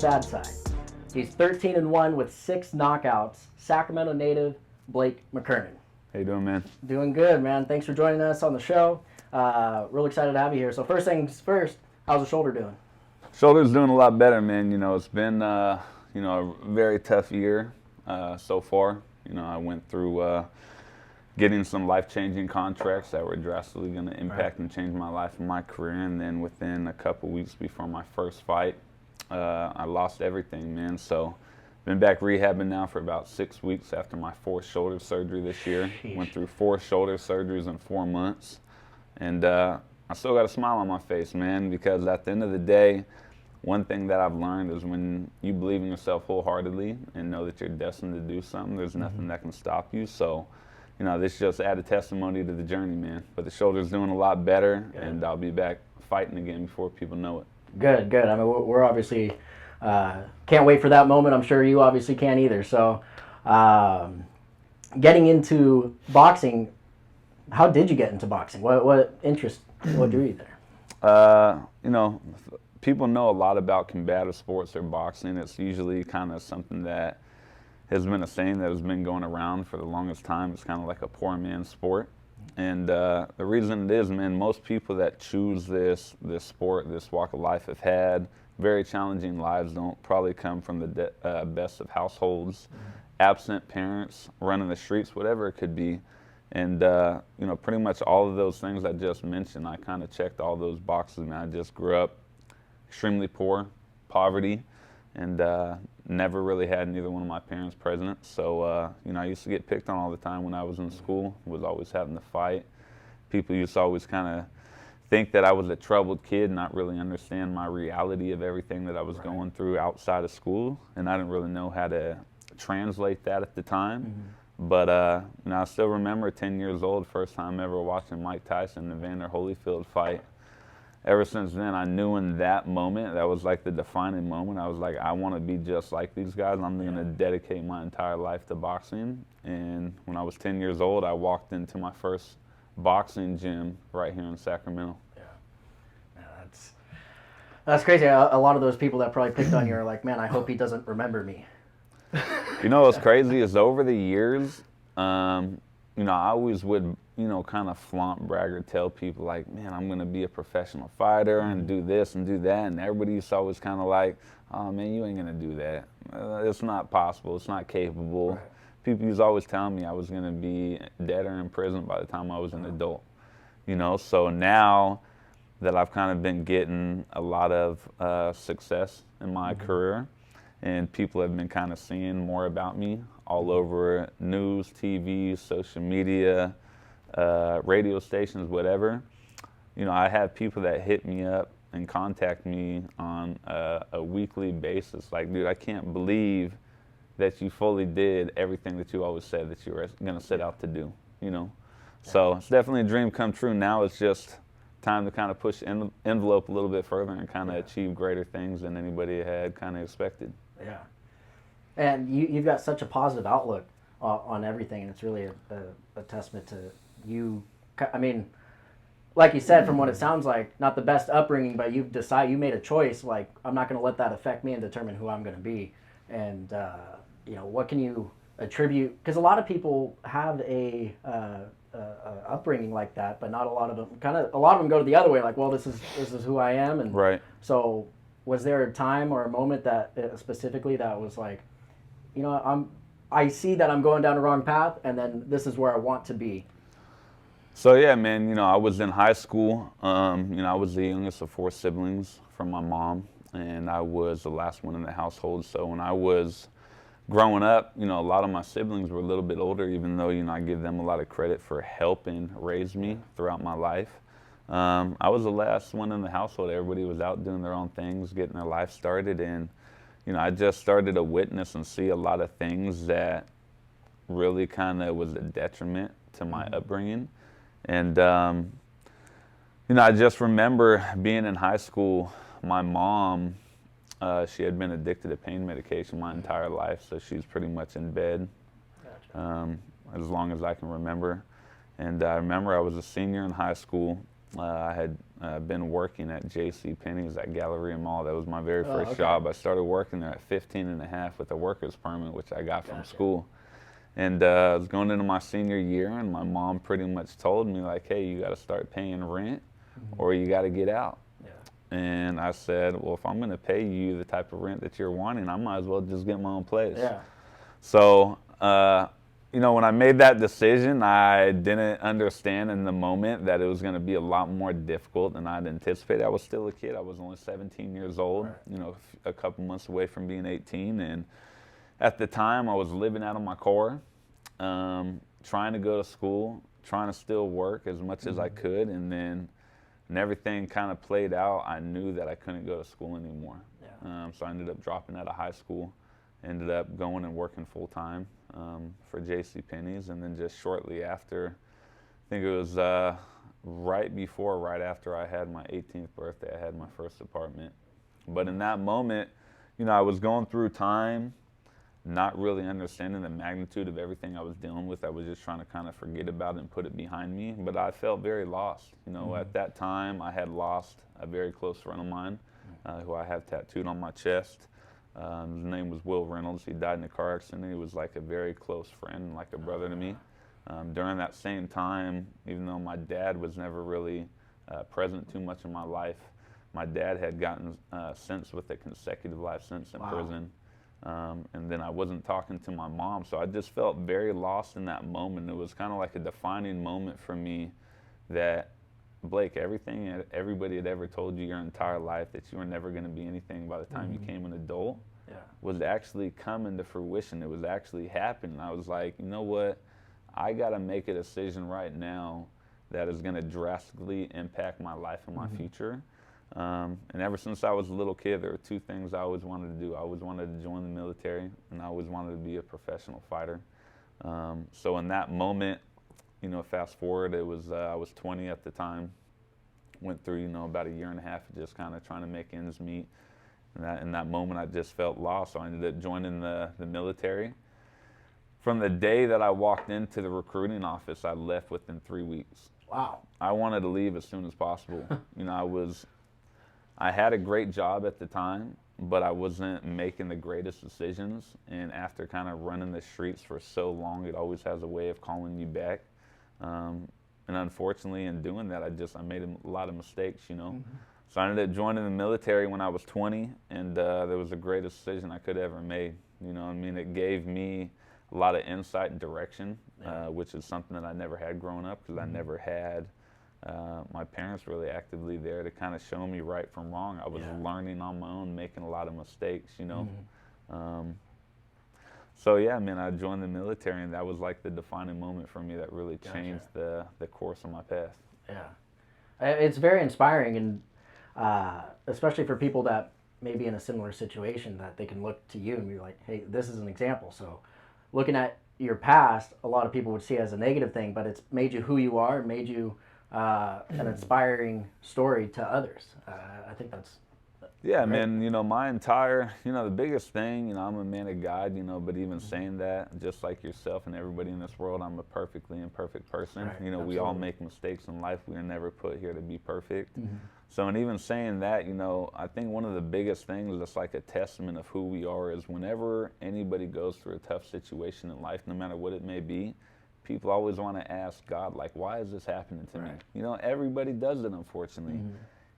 Bad side. He's 13-1 with 6 knockouts. Sacramento native Blake McKernan. How you doing, man? Doing good, man. Thanks for joining us on the show. Real excited to have you here. So first things first, how's the shoulder doing? Shoulder's doing a lot better, man. It's been a very tough year so far. I went through getting some life-changing contracts that were drastically going to impact and change my life and my career, and then within a couple weeks before my first fight, I lost everything, man. So been back rehabbing now for about 6 weeks after my 4th shoulder surgery this year. Sheesh. Went through 4 shoulder surgeries in 4 months. And I still got a smile on my face, man, because at the end of the day, one thing that I've learned is when you believe in yourself wholeheartedly and know that you're destined to do something, there's nothing that can stop you. So, this just added testimony to the journey, man. But the shoulder's doing a lot better, and I'll be back fighting again before people know it. Good. I mean, we're obviously can't wait for that moment. I'm sure you obviously can't either. So, getting into boxing, how did you get into boxing? What interest? What drew you there? People know a lot about combative sports or boxing. It's usually kind of something that has been a saying that has been going around for the longest time. It's kind of like a poor man's sport. And the reason it is, man, most people that choose this sport, this walk of life, have had very challenging lives, don't probably come from the best of households, absent parents, running the streets, whatever it could be. And, pretty much all of those things I just mentioned, I kind of checked all those boxes, man. I just grew up extremely poor, poverty, and never really had neither one of my parents present. So, I used to get picked on all the time when I was in school, was always having to fight. People used to always kind of think that I was a troubled kid, not really understand my reality of everything that I was going through outside of school, and I didn't really know how to translate that at the time. But, I still remember 10 years old, first time ever watching Mike Tyson and Evander Holyfield fight. Ever since then, I knew in that moment, that was like the defining moment. I was like, I want to be just like these guys. I'm going to dedicate my entire life to boxing. And when I was 10 years old, I walked into my first boxing gym right here in Sacramento. Yeah, that's crazy. A lot of those people that probably picked on you are like, man, I hope he doesn't remember me. What's crazy is over the years, I always would, kind of flaunt, brag, or tell people like, man, I'm going to be a professional fighter and do this and do that. And everybody used to always kind of like, oh, man, you ain't going to do that. It's not possible. It's not capable. Right. People used to always tell me I was going to be dead or in prison by the time I was an adult. So now that I've kind of been getting a lot of success in my career, and people have been kind of seeing more about me all over news, TV, social media, radio stations, whatever. I have people that hit me up and contact me on a weekly basis. Like, dude, I can't believe that you fully did everything that you always said that you were going to set out to do, So it's definitely a dream come true. Now it's just time to kind of push the envelope a little bit further and kind of achieve greater things than anybody had kind of expected. Yeah. And you've got such a positive outlook on everything, and it's really a testament to you. I mean, like you said, from what it sounds like, not the best upbringing, but you made a choice, like, I'm not going to let that affect me and determine who I'm going to be. And, what can you attribute? Because a lot of people have a upbringing like that, but not a lot of them. A lot of them go to the other way, like, well, this is who I am. And right. So was there a time or a moment that specifically that was like, I see that I'm going down the wrong path, and then this is where I want to be? So yeah, man, I was in high school. I was the youngest of 4 siblings from my mom, and I was the last one in the household. So when I was growing up, a lot of my siblings were a little bit older, even though, I give them a lot of credit for helping raise me throughout my life. I was the last one in the household. Everybody was out doing their own things, getting their life started, and I just started to witness and see a lot of things that really kind of was a detriment to my upbringing. And I just remember being in high school. My mom, she had been addicted to pain medication my entire life, so she's pretty much in bed as long as I can remember. And I remember I was a senior in high school. I had been working at J.C. Penney's at Galleria Mall. That was my very first job. I started working there at 15 and a half with a worker's permit, which I got from school. And I was going into my senior year, and my mom pretty much told me, like, hey, you got to start paying rent or you got to get out. And I said, well, if I'm going to pay you the type of rent that you're wanting, I might as well just get my own place. So, when I made that decision, I didn't understand in the moment that it was going to be a lot more difficult than I'd anticipated. I was still a kid. I was only 17 years old, a couple months away from being 18. And at the time, I was living out of my car, trying to go to school, trying to still work as much as I could. And then when everything kind of played out, I knew that I couldn't go to school anymore. So I ended up dropping out of high school, ended up going and working full-time for J.C. Penney's, and then just shortly after, I think it was right after I had my 18th birthday, I had my first apartment. But in that moment, I was going through time, not really understanding the magnitude of everything I was dealing with. I was just trying to kind of forget about it and put it behind me. But I felt very lost. At that time, I had lost a very close friend of mine who I have tattooed on my chest. His name was Will Reynolds. He died in a car accident. He was like a very close friend, like a brother to me. During that same time, even though my dad was never really present too much in my life, my dad had gotten sentenced with a consecutive life sentence in prison. And then I wasn't talking to my mom, so I just felt very lost in that moment. It was kind of like a defining moment for me that, Blake, everything everybody had ever told you your entire life that you were never going to be anything by the time you became an adult was actually coming to fruition. It was actually happening. I was like, you know what? I got to make a decision right now that is going to drastically impact my life and my future. And ever since I was a little kid, there were two things I always wanted to do. I always wanted to join the military, and I always wanted to be a professional fighter. So in that moment, fast forward, it was I was 20 at the time. Went through, about a year and a half of just kind of trying to make ends meet. And in that moment, I just felt lost. So I ended up joining the military. From the day that I walked into the recruiting office, I left within 3 weeks. Wow. I wanted to leave as soon as possible. I had a great job at the time, but I wasn't making the greatest decisions. And after kind of running the streets for so long, it always has a way of calling you back. And unfortunately, in doing that, I made a lot of mistakes, So I ended up joining the military when I was 20, and there was the greatest decision I could have ever made. It gave me a lot of insight and direction, which is something that I never had growing up because I never had my parents really actively there to kind of show me right from wrong. I was learning on my own, making a lot of mistakes, So yeah, I joined the military, and that was like the defining moment for me that really changed the course of my path. Yeah, it's very inspiring, and especially for people that may be in a similar situation, that they can look to you and be like, hey, this is an example. So looking at your past, a lot of people would see it as a negative thing, but it's made you who you are, and made you an inspiring story to others. I think that's yeah, great. Man, my entire, the biggest thing, I'm a man of God, but even saying that, just like yourself and everybody in this world, I'm a perfectly imperfect person. Right, we all make mistakes in life. We are never put here to be perfect. So, and even saying that, I think one of the biggest things that's like a testament of who we are is whenever anybody goes through a tough situation in life, no matter what it may be, people always want to ask God, like, why is this happening to me? Everybody does it, unfortunately.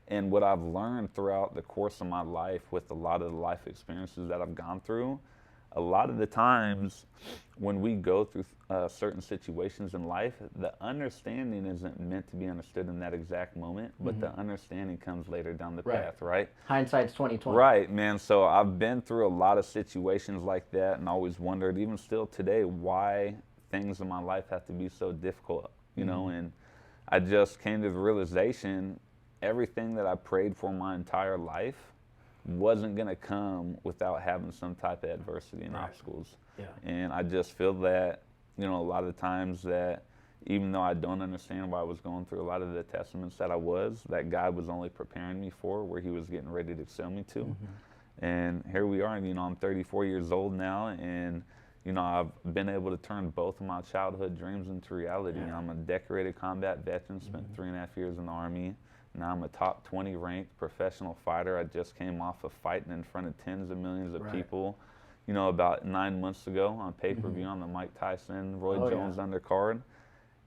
And what I've learned throughout the course of my life with a lot of the life experiences that I've gone through, a lot of the times when we go through certain situations in life, the understanding isn't meant to be understood in that exact moment, but the understanding comes later down the path, right? Hindsight's 20/20. Right, man. So I've been through a lot of situations like that, and always wondered, even still today, why things in my life have to be so difficult, and I just came to the realization everything that I prayed for my entire life wasn't going to come without having some type of adversity and obstacles. Yeah. And I just feel that, a lot of the times that even though I don't understand why I was going through a lot of the testaments that I was, that God was only preparing me for where he was getting ready to send me to. Mm-hmm. And here we are, I'm 34 years old now, and I've been able to turn both of my childhood dreams into reality. Yeah. I'm a decorated combat veteran, spent 3.5 years in the Army. Now I'm a top 20 ranked professional fighter. I just came off of fighting in front of tens of millions of people, about 9 months ago on pay-per-view on the Mike Tyson, Roy Jones undercard.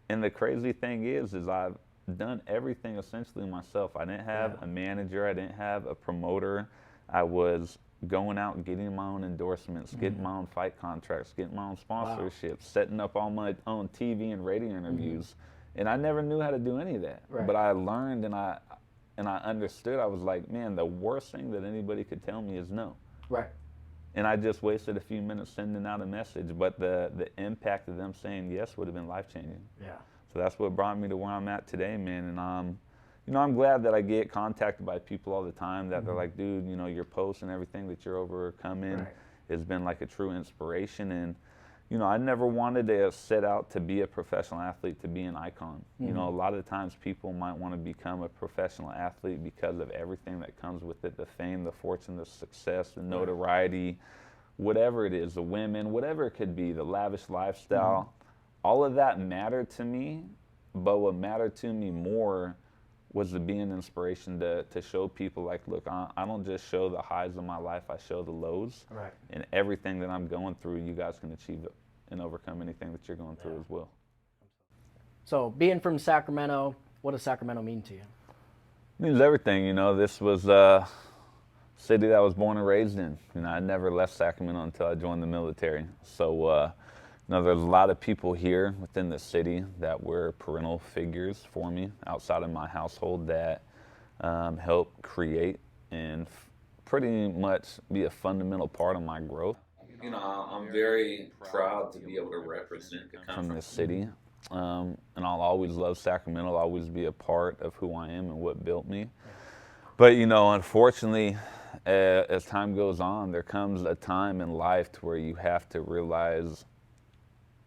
And the crazy thing is I've done everything essentially myself. I didn't have a manager. I didn't have a promoter. I was going out and getting my own endorsements, getting my own fight contracts, getting my own sponsorships, setting up all my own TV and radio interviews. And I never knew how to do any of that. But I learned and I understood. I was like, man, the worst thing that anybody could tell me is no. Right. And I just wasted a few minutes sending out a message. But the impact of them saying yes would have been life-changing. Yeah. So that's what brought me to where I'm at today, man. And I'm glad that I get contacted by people all the time that they're like, dude, your posts and everything that you're overcoming has been like a true inspiration. And I never wanted to set out to be a professional athlete, to be an icon. A lot of times people might want to become a professional athlete because of everything that comes with it, the fame, the fortune, the success, the notoriety, whatever it is, the women, whatever it could be, the lavish lifestyle. All of that mattered to me, but what mattered to me more was to be an inspiration to show people like, look, I don't just show the highs of my life, I show the lows. Right. And everything that I'm going through, you guys can achieve it and overcome anything that you're going through as well. So being from Sacramento, what does Sacramento mean to you? It means everything. This was a city that I was born and raised in. I never left Sacramento until I joined the military. So there's a lot of people here within the city that were parental figures for me outside of my household that help create and pretty much be a fundamental part of my growth. I'm very proud to be able to represent from this city. And I'll always love Sacramento. I'll always be a part of who I am and what built me. But, unfortunately, as time goes on, there comes a time in life to where you have to realize,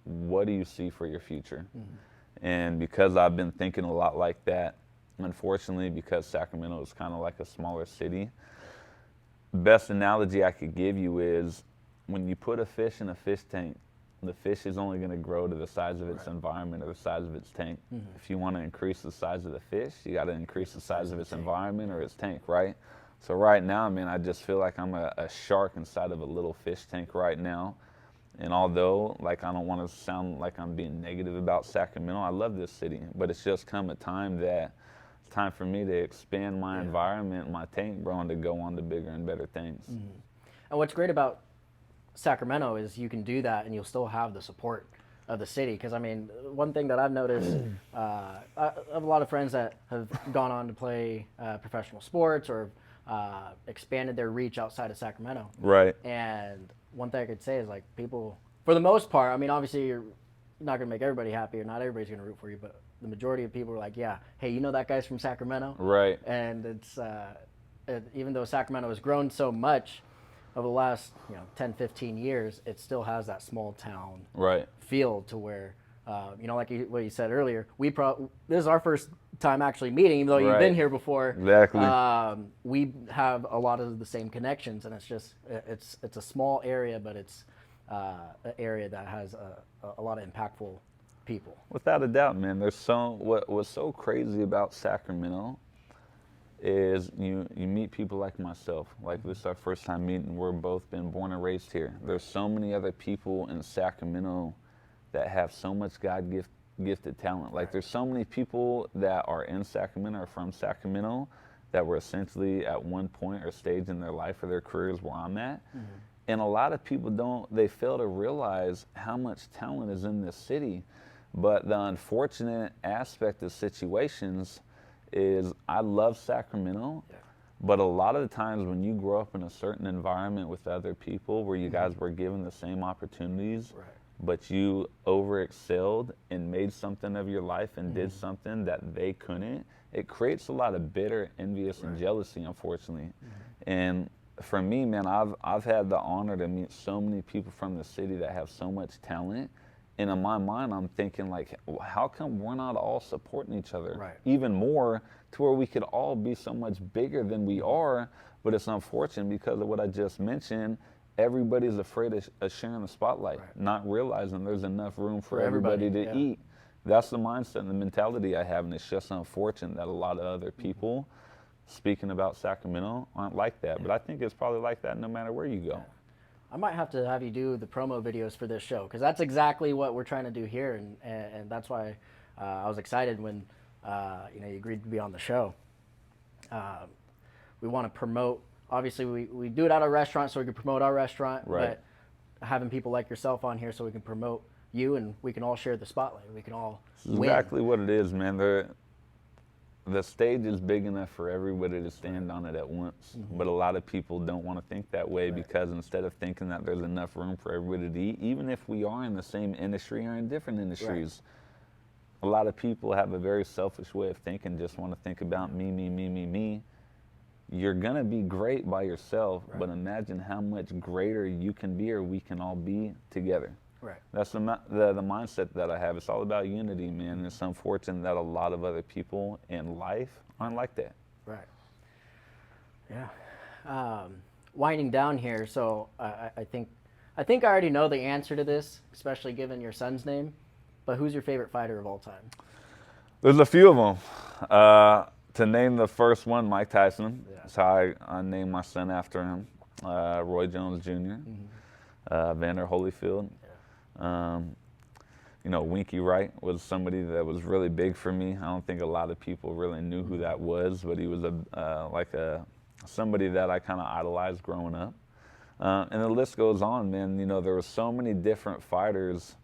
what do you see for your future? And because I've been thinking a lot like that, unfortunately, because Sacramento is kind of like a smaller city, best analogy I could give you is when you put a fish in a fish tank, the fish is only going to grow to the size of its environment or the size of its tank. If you want to increase the size of the fish, you got to increase the size of its environment or its tank, right? So right now, man, I just feel like I'm a shark inside of a little fish tank right now. And although, I don't want to sound like I'm being negative about Sacramento, I love this city. But it's just come a time that it's time for me to expand my environment, my tank, bro, and to go on to bigger and better things. And what's great about Sacramento is you can do that and you'll still have the support of the city. Because, one thing that I've noticed, I have a lot of friends that have gone on to play professional sports or expanded their reach outside of Sacramento. Right. And one thing I could say is, people, for the most part, obviously you're not going to make everybody happy or not everybody's going to root for you, but the majority of people are like, yeah, hey, that guy's from Sacramento? Right. And it's, even though Sacramento has grown so much over the last 10, 15 years, it still has that small town feel to where, like what you said earlier, this is our first time actually meeting, even though you've been here before. Exactly. We have a lot of the same connections, and it's just it's a small area, but it's an area that has a lot of impactful people. Without a doubt, man. What's so crazy about Sacramento is you meet people like myself. Like, this is our first time meeting. We're both been born and raised here. There's so many other people in Sacramento that have so much God-gifted talent. Like, there's so many people that are in Sacramento or from Sacramento that were essentially at one point or stage in their life or their careers where I'm at. And a lot of people they fail to realize how much talent is in this city. But the unfortunate aspect of situations is I love Sacramento, but a lot of the times when you grow up in a certain environment with other people where you guys were given the same opportunities, but you over-excelled and made something of your life and did something that they couldn't, it creates a lot of bitter, envious, and jealousy, unfortunately. And for me, man, I've had the honor to meet so many people from the city that have so much talent. And in my mind, I'm thinking, like, how come we're not all supporting each other even more to where we could all be so much bigger than we are? But it's unfortunate because of what I just mentioned. Everybody's afraid of sharing the spotlight, not realizing there's enough room for everybody to eat. That's the mindset and the mentality I have, and it's just unfortunate that a lot of other people, speaking about Sacramento, aren't like that. But I think it's probably like that no matter where you go. I might have to have you do the promo videos for this show, because that's exactly what we're trying to do here, and that's why I was excited when you agreed to be on the show. We want to promote. Obviously, we do it at our restaurant so we can promote our restaurant, but having people like yourself on here so we can promote you, and we can all share the spotlight. We can all win. Exactly what it is, man. The stage is big enough for everybody to stand on it at once, but a lot of people don't want to think that way because instead of thinking that there's enough room for everybody to eat, even if we are in the same industry or in different industries, a lot of people have a very selfish way of thinking, just want to think about me, me, me, me, me. You're going to be great by yourself, but imagine how much greater you can be or we can all be together. That's the mindset that I have. It's all about unity, man. And it's unfortunate that a lot of other people in life aren't like that. Winding down here, so I think I already know the answer to this, especially given your son's name. But who's your favorite fighter of all time? There's a few of them. To name the first one, Mike Tyson. That's how I named my son after him. Roy Jones Jr., Vander Holyfield. Winky Wright was somebody that was really big for me. I don't think a lot of people really knew who that was, but he was somebody that I kind of idolized growing up. And the list goes on, man. There were so many different fighters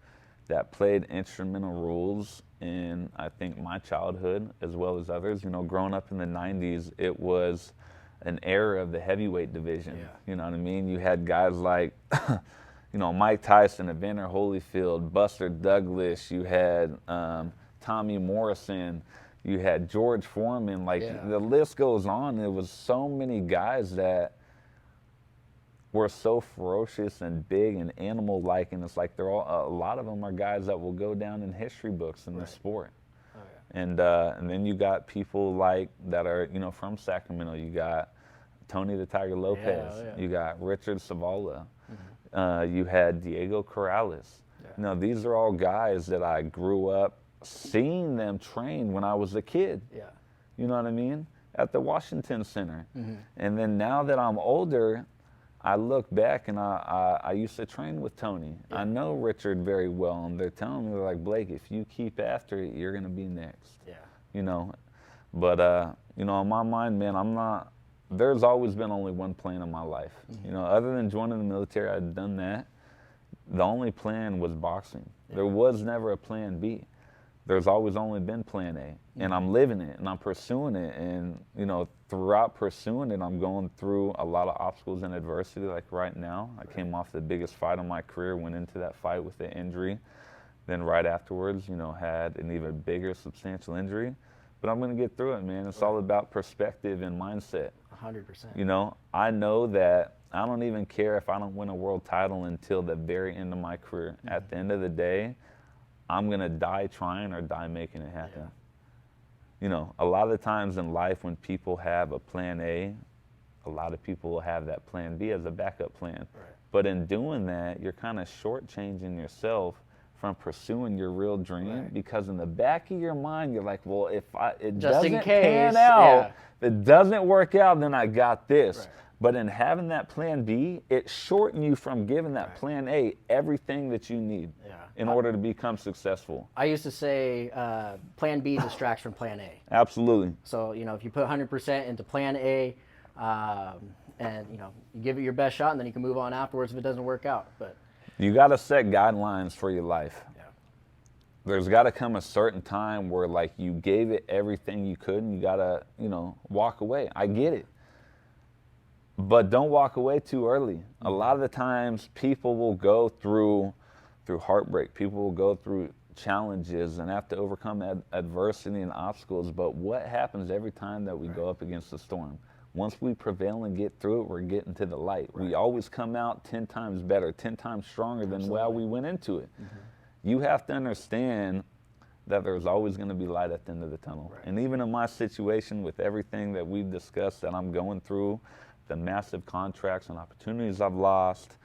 that played instrumental roles in, I think, my childhood as well as others. Growing up in the 90s, it was an era of the heavyweight division. You know what I mean? You had guys like Mike Tyson, Evander Holyfield, Buster Douglas. You had Tommy Morrison. You had George Foreman. The list goes on. There was so many guys that were so ferocious and big and animal-like, and it's like a lot of them are guys that will go down in history books in the sport. And then you got people like that are from Sacramento. You got Tony the Tiger Lopez. You got Richard Savala. You had Diego Corrales. These are all guys that I grew up seeing them train when I was a kid. You know what I mean? At the Washington Center. And then now that I'm older, I look back and I used to train with Tony. I know Richard very well, and they're telling me, they're like, Blake, if you keep after it, you're going to be next. But, in my mind, man, there's always been only one plan in my life. Other than joining the military, I'd done that. The only plan was boxing. There was never a plan B. There's always only been plan A, and I'm living it, and I'm pursuing it, and, throughout pursuing it, I'm going through a lot of obstacles and adversity. Like right now, I came off the biggest fight of my career, went into that fight with an injury, then right afterwards, had an even bigger substantial injury, but I'm going to get through it, man. It's all about perspective and mindset. 100%. I know that I don't even care if I don't win a world title until the very end of my career. At the end of the day, I'm going to die trying or die making it happen. A lot of the times in life when people have a plan A, a lot of people will have that plan B as a backup plan. But in doing that, you're kind of shortchanging yourself from pursuing your real dream because in the back of your mind, you're like, well, if it doesn't pan out, if it doesn't work out, then I got this. But in having that plan B, it shortened you from giving that plan A everything that you need in order to become successful. I used to say plan B distracts from plan A. Absolutely. So, if you put 100% into plan A and, you give it your best shot, and then you can move on afterwards if it doesn't work out. But you got to set guidelines for your life. There's got to come a certain time where, like, you gave it everything you could, and you got to, walk away. I get it. But don't walk away too early. A lot of the times people will go through through heartbreak. People will go through challenges and have to overcome adversity and obstacles. But what happens every time that we go up against the storm? Once we prevail and get through it, we're getting to the light. We always come out 10 times better, 10 times stronger than how we went into it. You have to understand that there's always going to be light at the end of the tunnel. And even in my situation, with everything that we've discussed that I'm going through, the massive contracts and opportunities I've lost,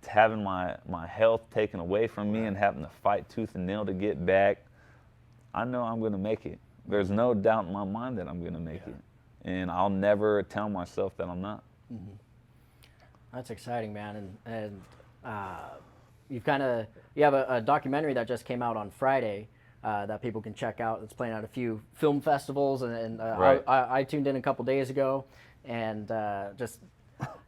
having my health taken away from me and having to fight tooth and nail to get back, I know I'm going to make it. There's no doubt in my mind that I'm going to make it. And I'll never tell myself that I'm not. That's exciting, man. And you have a documentary that just came out on Friday that people can check out. It's playing at a few film festivals, and I tuned in a couple days ago, and just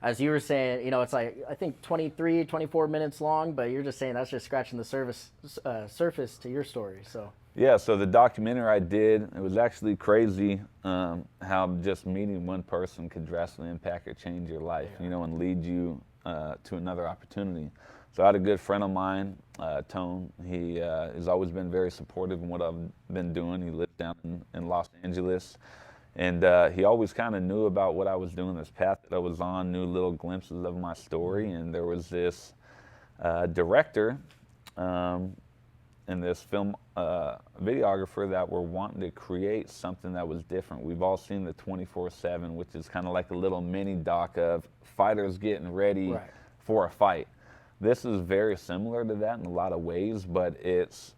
as you were saying, it's like, I think 23, 24 minutes long, but you're just saying that's just scratching the surface to your story. So. Yeah, so the documentary I did, it was actually crazy how just meeting one person could drastically impact or change your life, and lead you to another opportunity. So I had a good friend of mine, Tone. He has always been very supportive in what I've been doing. He lives down in Los Angeles. And he always kind of knew about what I was doing, this path that I was on, knew little glimpses of my story. And there was this director and this film videographer that were wanting to create something that was different. We've all seen the 24/7, which is kind of like a little mini doc of fighters getting ready for a fight. This is very similar to that in a lot of ways, but it's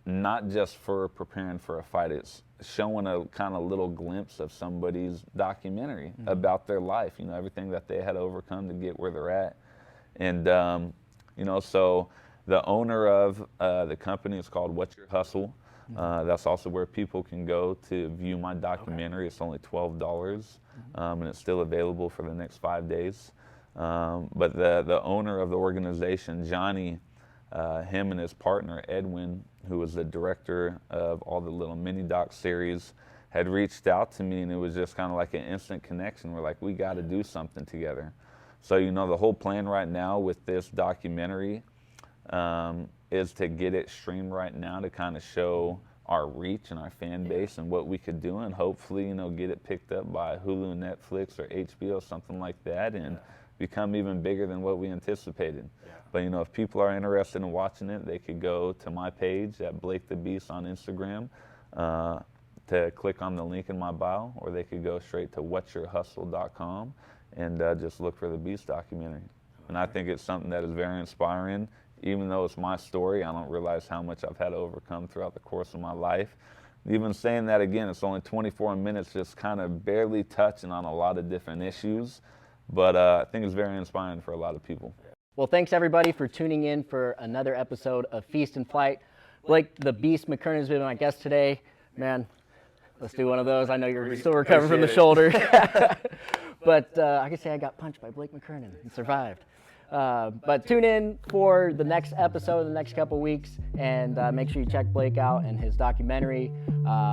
not just for preparing for a fight. It's showing a kind of little glimpse of somebody's documentary about their life, everything that they had to overcome to get where they're at. And, so the owner of the company is called What's Your Hustle. That's also where people can go to view my documentary. It's only $12, and it's still available for the next 5 days. But the owner of the organization, Johnny, him and his partner, Edwin, who was the director of all the little mini doc series, had reached out to me, and it was just kind of like an instant connection. We're like, we got to do something together. So, the whole plan right now with this documentary is to get it streamed right now to kind of show our reach and our fan base and what we could do, and hopefully, get it picked up by Hulu, Netflix, or HBO, something like that, and become even bigger than what we anticipated. But if people are interested in watching it, they could go to my page at Blake the Beast on Instagram to click on the link in my bio, or they could go straight to whatsyourhustle.com and just look for the Beast documentary. And I think it's something that is very inspiring. Even though it's my story, I don't realize how much I've had to overcome throughout the course of my life. Even saying that again, it's only 24 minutes, just kind of barely touching on a lot of different issues. But I think it's very inspiring for a lot of people. Well, thanks everybody for tuning in for another episode of Feast and Flight. Blake the Beast McKernan has been my guest today. Man, let's do one of those. I know you're still recovering from the shoulder. But I can say I got punched by Blake McKernan and survived. But tune in for the next episode in the next couple weeks, and make sure you check Blake out and his documentary,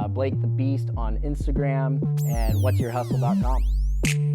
Blake the Beast on Instagram, and whatsyourhustle.com.